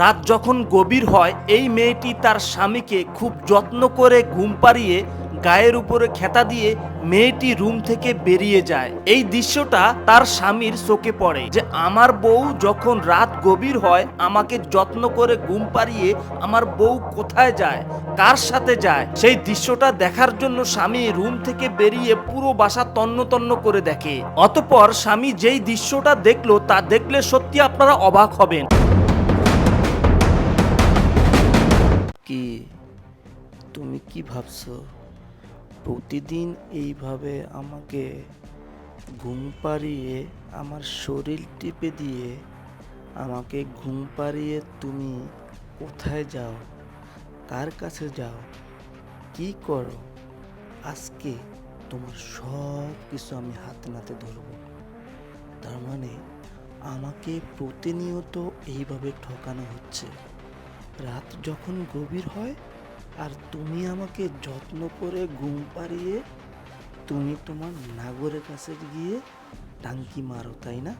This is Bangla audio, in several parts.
রাত যখন গভীর হয় এই মেয়েটি তার স্বামীকে খুব যত্ন করে ঘুম পাড়িয়ে গায়ের উপরে খেতা দিয়ে মেয়েটি রুম থেকে বেরিয়ে যায়। এই দৃশ্যটা তার স্বামীর চোখে পড়ে যে আমার বউ যখন রাত গভীর হয় আমাকে যত্ন করে ঘুম পাড়িয়ে আমার বউ কোথায় যায়, কার সাথে যায়। সেই দৃশ্যটা দেখার জন্য স্বামী রুম থেকে বেরিয়ে পুরো বাসা তন্ন তন্ন করে দেখে। অতঃপর স্বামী যেই দৃশ্যটা দেখলো তা দেখলে সত্যি আপনারা অবাক হবেন। কি তুমি কি ভাবছো প্রতিদিন এইভাবে আমাকে ঘুম পাড়িয়ে আমার শরীর টিপে দিয়ে আমাকে ঘুম পাড়িয়ে তুমি কোথায় যাও, কার কাছে যাও, কি করো? আজকে তোমার সব কিছু আমি হাতে নাতে ধরবো। তার মানে আমাকে প্রতিনিয়ত এইভাবে ঠকানো হচ্ছে। রাত যখন গভীর হয় আর তুমি আমাকে যত্ন করে ঘুম পাড়িয়ে তুমি তোমার নাগরের কাছে গিয়ে টাঙ্কি মারো, তাই না?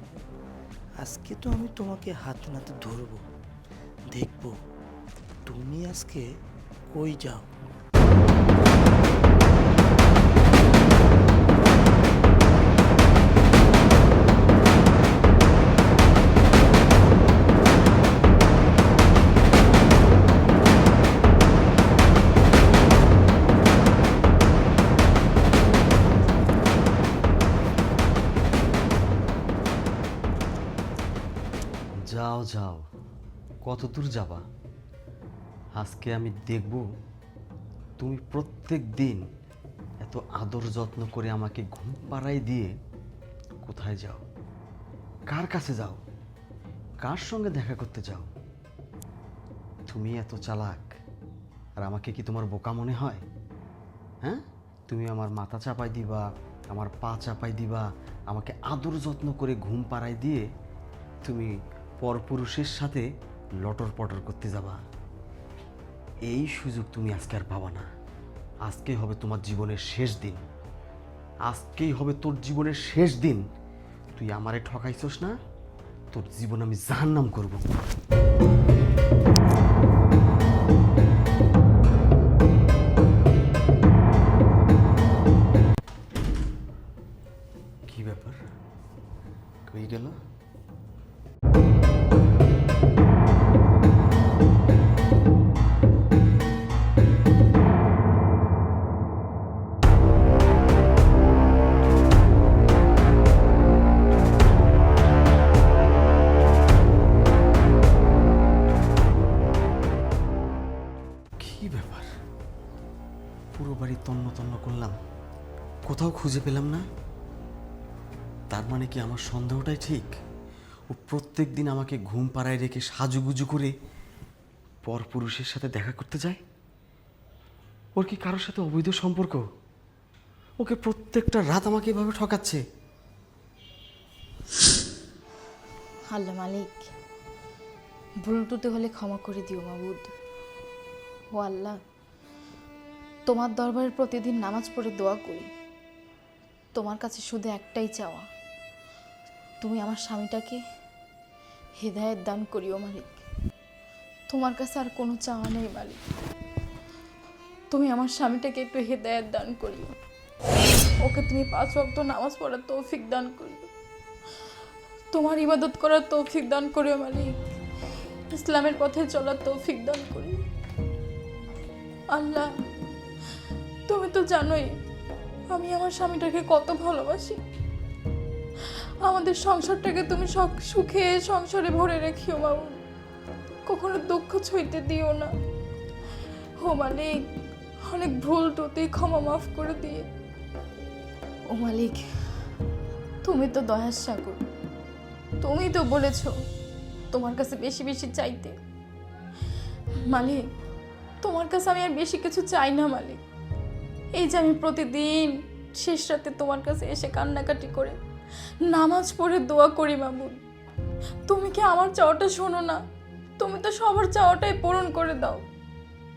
আজকে তো আমি তোমাকে হাত নাতে ধরবো, দেখবো তুমি আজকে কই যাও। যাও যাও, কত দূর যাবা? আজকে আমি দেখব তুমি প্রত্যেক দিন এত আদর যত্ন করে আমাকে ঘুম পাড়াই দিয়ে কোথায় যাও, কার কাছে যাও, কার সঙ্গে দেখা করতে যাও। তুমি এত চালাক আর আমাকে কি তোমার বোকা মনে হয়? হ্যাঁ, তুমি আমার মাথা চাপাই দিবা, আমার পা চাপাই দিবা, আমাকে আদর যত্ন করে ঘুম পাড়াই দিয়ে তুমি পরপুরুষের সাথে লটর পটর করতে যাবা। এই সুযোগ তুমি আজকে আর পাবা না। আজকেই হবে তোমার জীবনের শেষ দিন, আজকেই হবে তোর জীবনের শেষ দিন। তুই আমারে ঠকাইছস না, তোর জীবন আমি জাহান্নাম করব। কি ব্যাপার, কই গেল? কি ব্যাপার, পুরো বাড়ি তন্ন তন্ন করলাম, কোথাও খুঁজে পেলাম না। তার মানে কি আমার সন্দেহটাই ঠিক? ও প্রত্যেক দিন আমাকে ঘুম পাড়ায় রেখে সাজুগুজু করে পরপুরুষের সাথে দেখা করতে যায়। ওর কি কারোর সাথে অবৈধ সম্পর্ক? ওকে প্রত্যেকটা রাত আমাকে এভাবে ঠকাচ্ছে। আল্লাহ মালিক, ভুল টুতে হলে ক্ষমা করে দিও মাবুদ। ও আল্লাহ, তোমার দরবারে প্রতিদিন নামাজ পড়ে দোয়া করি, তোমার কাছে শুধু একটাই চাওয়া, তুমি আমার স্বামীটাকে হেদায়েত দান করিও মালিক। তোমার কাছে আর কোনো চাওয়া নেই মালিক, তুমি আমার স্বামীটাকে একটু হেদায়েত দান করিও, ওকে তুমি 5 ওয়াক্ত নামাজ পড়ার তৌফিক দান করিও, তোমার ইবাদত করার তৌফিক দান করিও মালিক, ইসলামের পথে চলার তৌফিক দান করিও। আল্লাহ, তুমি তো জানোই আমি আমার স্বামীটাকে কত ভালোবাসি। আমাদের সংসারটাকে তুমি সুখে সংসারে ভরে রেখিও বাবু, কখনো দুঃখ ছইতে দিও না। ও মালিক, অনেক ভুল টুতেই ক্ষমা মাফ করে দিয়ে। ও মালিক, তুমি তো দয়ার সাগর, তুমি তো বলেছো তোমার কাছে বেশি বেশি চাইতে। মালিক, তোমার কাছে আমি আর বেশি কিছু চাই না মালিক। এই যে আমি প্রতিদিন শেষ রাতে তোমার কাছে এসে কান্নাকাটি করে নামাজ পড়ে দোয়া করি মাবুদ, তুমি কি আমার চাওয়াটা শোনো না? তুমি তো সবার চাওয়াটাই পূরণ করে দাও,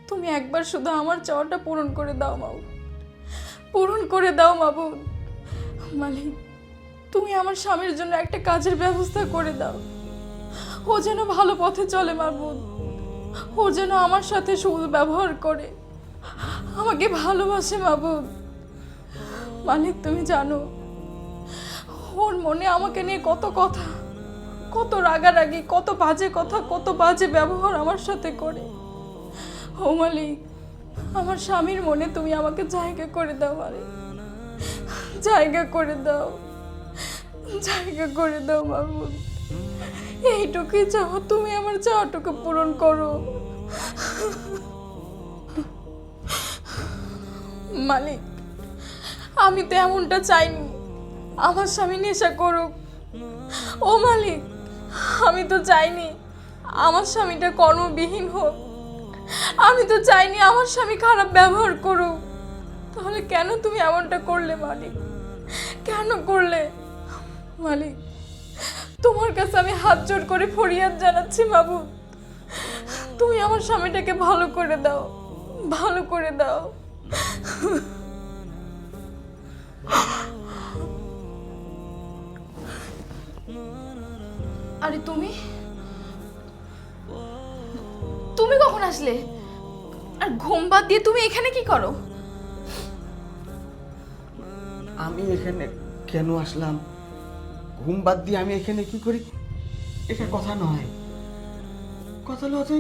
তুমি একবার শুধু আমার চাওয়াটা পূরণ করে দাও মাবুদ, পূরণ করে দাও মাবুদ। মালিক, তুমি আমার স্বামীর জন্য একটা কাজের ব্যবস্থা করে দাও, ও ও যেন ভালো পথে চলে মাবুদ, ও যেন আমার সাথে ব্যবহার করে, আমাকে ভালোবাসে মাবুদ। মালিক তুমি জানো ওর মনে আমাকে নিয়ে কত কথা, কত রাগারাগি, কত বাজে কথা, কত বাজে ব্যবহার আমার সাথে করে। ও মালিক, আমার স্বামীর মনে তুমি আমাকে জায়গা করে দাও মালিক, জায়গা করে দাও, জায়গা করে দাও মাবুদ। এইটুকুই চাও, তুমি আমার চাওয়াটুকু পূরণ করো মালিক। আমি তো এমনটা চাইনি আমার স্বামী নেশা করুক। ও মালিক, আমি তো চাইনি আমার স্বামীটা কর্মবিহীন হোক, আমি তো চাইনি আমার স্বামী খারাপ ব্যবহার করুক। তাহলে কেন তুমি এমনটা করলে মালিক, কেন করলে মালিক? তোমার কাছে আমি হাত জোড় করে ফরিয়াদ জানাচ্ছি মাবুদ, তুমি আমার স্বামীটাকে ভালো করে দাও, ভালো করে দাও। আরে তুমি তুমি কখন আসলে? আর ঘুম বাদ দিয়ে তুমি এখানে কি করো? আমি এখানে কেন আসলাম, ঘুম বাদ দিয়ে আমি এখানে কি করি, এটা কথা নয়। কথা হলো যে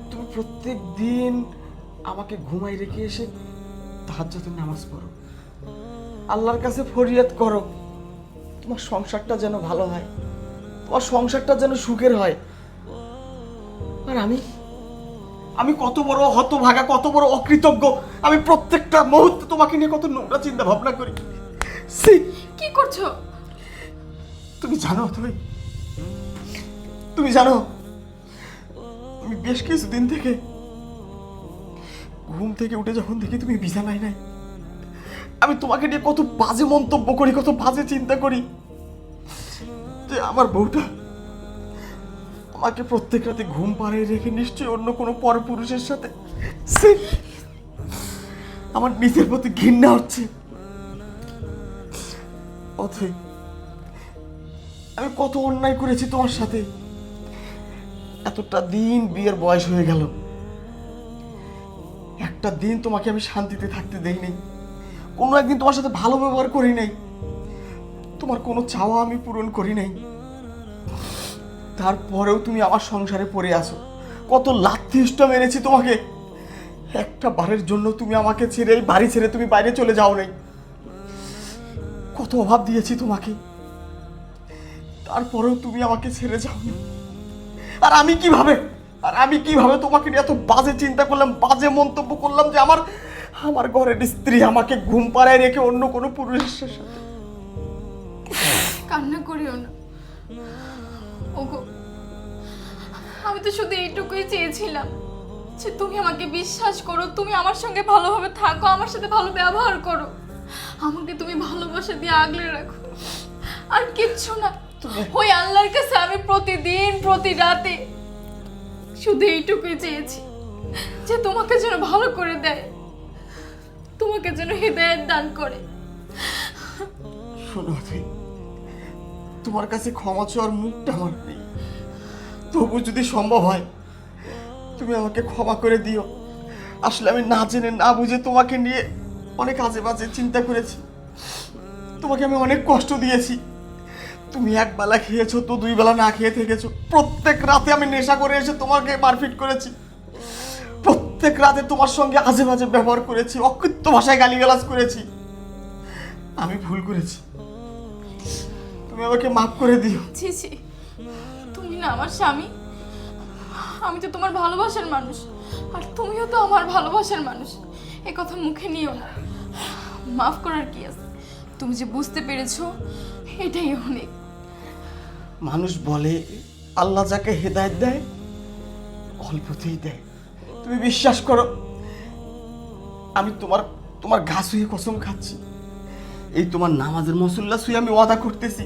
তুমি প্রত্যেক দিন আমাকে ঘুমাই রেখে এসে তাহাজ্জুদের নামাজ পড়ো, আল্লাহর কাছে ফরিয়াদ করো তোমার সংসারটা যেন ভালো হয়, তোমার সংসারটা যেন সুখের হয়। আর আমি কত বড় হতভাগা, কত বড় অকৃতজ্ঞ। আমি প্রত্যেকটা মুহূর্তে তোমাকে নিয়ে কত নোংরা চিন্তা ভাবনা করি। কি করছো? তুমি জানো, তুমি জানো আমি বেশ কিছুদিন থেকে ঘুম থেকে উঠে যখন দেখি তুমি বিছানায় নাই, আমি তোমাকে নিয়ে কত বাজে মন্তব্য করি, কত বাজে চিন্তা করি যে আমার বউটা আমাকে প্রত্যেক রাতে ঘুম পাড়িয়ে রেখে নিশ্চয়ই অন্য কোনো পরপুরুষের সাথে। আমার নিজের প্রতি ঘৃণা হচ্ছে। অথই, আমি কত অন্যায় করেছি তোমার সাথে। এতটা দিন বিয়ের বয়স হয়ে গেল, একটা দিন তোমাকে আমি শান্তিতে থাকতে দেই নাই, কোনো একদিন তোমার সাথে ভালো ব্যবহার করি নাই, তোমার কোনো চাওয়া আমি পূরণ করি নাই। তারপরেও তুমি আমার সংসারে পড়ে আছো। কত লাথিষ্ট মেরেছি তোমাকে, একটা বারের জন্য তুমি আমাকে ছেড়ে, এই বাড়ি ছেড়ে তুমি বাইরে চলে যাও নাই। কত অভাব দিয়েছি তোমাকে, তারপরেও তুমি আমাকে ছেড়ে যাওনি। আর আমি কিভাবে তোমাকে নিয়ে এত বাজে চিন্তা করলাম, বাজে মন্তব্য করলাম যে আমার ঘরের স্ত্রী আমাকে ঘুম পাড়ায় রেখে অন্য কোনো পুরুষের সাথে। কান্না করিও না ওগো, আমি তো শুধু এইটুকুই চেয়েছিলাম যে তুমি আমাকে বিশ্বাস করো, তুমি আমার সঙ্গে ভালোভাবে থাকো, আমার সাথে ভালো ব্যবহার করো, আমাকে তুমি ভালোবাসা দিয়ে আগলে রাখো, আর কিচ্ছু না। ওই আল্লাহর কাছে আমি প্রতিদিন প্রতি রাতে শুধু এইটুকুই চেয়েছি যে তোমাকে যেন ভালো করে দেয়, তোমাকে যেন হিদায়াত দান করে। শোনো, তোমার কাছে ক্ষমা চাওয়ার মুখটা আমার নেই, তবু যদি সম্ভব হয় তুমি আমাকে ক্ষমা করে দিও। আসলে আমি না জেনে না বুঝে তোমাকে নিয়ে অনেক আজে বাজে চিন্তা করেছি, তোমাকে আমি অনেক কষ্ট দিয়েছি। তুমি এক বেলা খেয়েছো তো 2 বেলা না খেয়ে থেকেছো। প্রত্যেক রাতে আমি নেশা করে এসে তোমাকে মারপিট করেছি, প্রত্যেক রাতে তোমার সঙ্গে আজে বাজে ব্যবহার করেছি, অকৃত্য ভাষায় গালিগালাজ করেছি। আমি ভুল করেছি, তুমি আমাকে মাফ করে দিও। ছি ছি, তুমি না আমার স্বামী, আমি তো তোমার ভালোবাসার মানুষ, আর তুমিও তো আমার ভালোবাসার মানুষ। এ কথা মুখে নিও না, মাফ করার কি আছে? তুমি যে বুঝতে পেরেছো এটাই অনেক। মানুষ বলে আল্লাহ যাকে হেদায়েত দেয় অল্পতেই দেয়। তুমি বিশ্বাস করো, আমি তোমার ঘা শুয়ে কসম খাচ্ছি, এই তোমার নামাজের মুসল্লা শুয়ে আমি ওয়াদা করতেছি,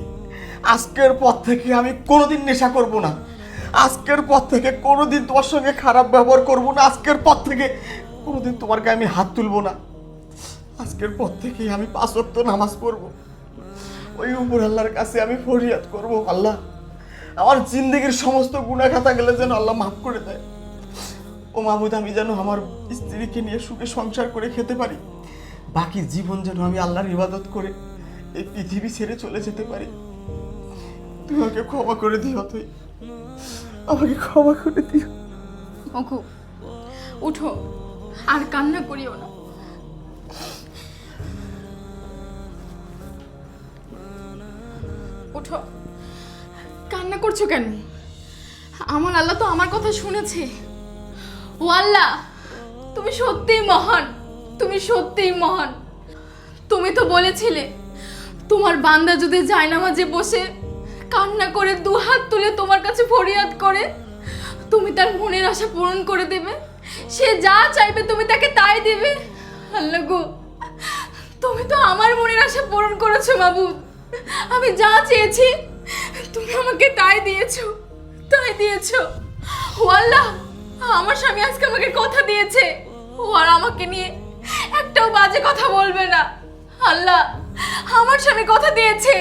আজকের পর থেকে আমি কোনোদিন নেশা করব না, আজকের পর থেকে কোনোদিন তোমার সঙ্গে খারাপ ব্যবহার করব না, আজকের পর থেকে কোনোদিন তোমার গায়ে আমি হাত তুলব না, আজকের পর থেকে আমি 5 ওয়াক্ত নামাজ পড়ব, ওই উপর আল্লাহর কাছে আমি ফরিয়াদ করব, আল্লাহ আমার জিন্দগির সমস্ত গুনাহ খাতা গেলে যেন আল্লাহ মাফ করে দেয়। ও মাহবুদ, আমি যেন আমার স্ত্রীকে নিয়ে সুখে সংসার করে খেতে পারি, বাকি জীবন যেন আমি আল্লাহর ইবাদত করে এই পৃথিবী ছেড়ে চলে যেতে পারি। তুই আমাকে ক্ষমা করে দিও, তুই আমাকে ক্ষমা করে দিও। ওগো উঠো, আর কান্না করিও না। উঠো, কান্না করছো কেন? আমার আল্লাহ তো আমার কথা শুনেছে। ও আল্লাহ, তুমি সত্যিই মহান, তুমি সত্যিই মহান। তুমি তো বলেছিলে তোমার বান্দা যদি জায়নামাজে বসে কান্না করে দুহাত তুলে তোমার কাছে ফরিয়াদ করে, তুমি তার মনের আশা পূরণ করে দেবে। সে যা চাইবে তুমি তাকে তাই দেবে। আল্লাহ গো, তুমি তো আমার মনের আশা পূরণ করেছো মাবুদ। আমি যা চেয়েছি তুমি আমাকে তাই দিয়েছো, তাই দিয়েছো। ও আল্লাহ, আমার স্বামী আজকে আমাকে কথা দিয়েছে ও আর আমাকে নিয়ে একটাও বাজে কথা বলবে না। আল্লাহ, আমার স্বামী কথা দিয়েছে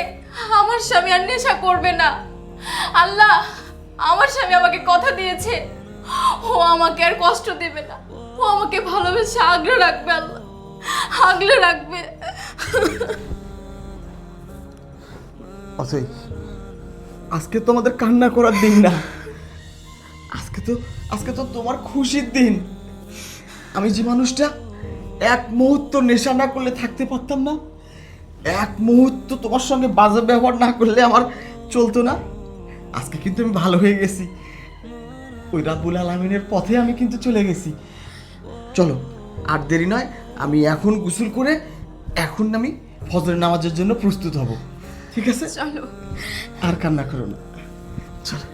আমার স্বামী আর নেশা করবে না। আল্লাহ, আমার স্বামী আমাকে কথা দিয়েছে ও আমাকে আর কষ্ট দেবে না, ও আমাকে ভালোবেসে আগলে রাখবে। আল্লাহ, আগলে রাখবে। অজয়, আজকে তো আমাদের কান্না করার দিন না, আজকে তো তোমার খুশির দিন। আমি যে মানুষটা এক মুহূর্ত নেশা না করলে থাকতে পারতাম না, এক মুহূর্ত তোমার সঙ্গে বাজে ব্যবহার না করলে আমার চলতো না, আজকে কিন্তু আমি ভালো হয়ে গেছি। ওই রাব্বুল আলামিনের পথে আমি কিন্তু চলে গেছি। চলো, আর দেরি নয়, আমি এখন গোসল করে এখন আমি ফজরের নামাজের জন্য প্রস্তুত হব। ঠিক আছে? চলো। আর কান্না করো না, চলো।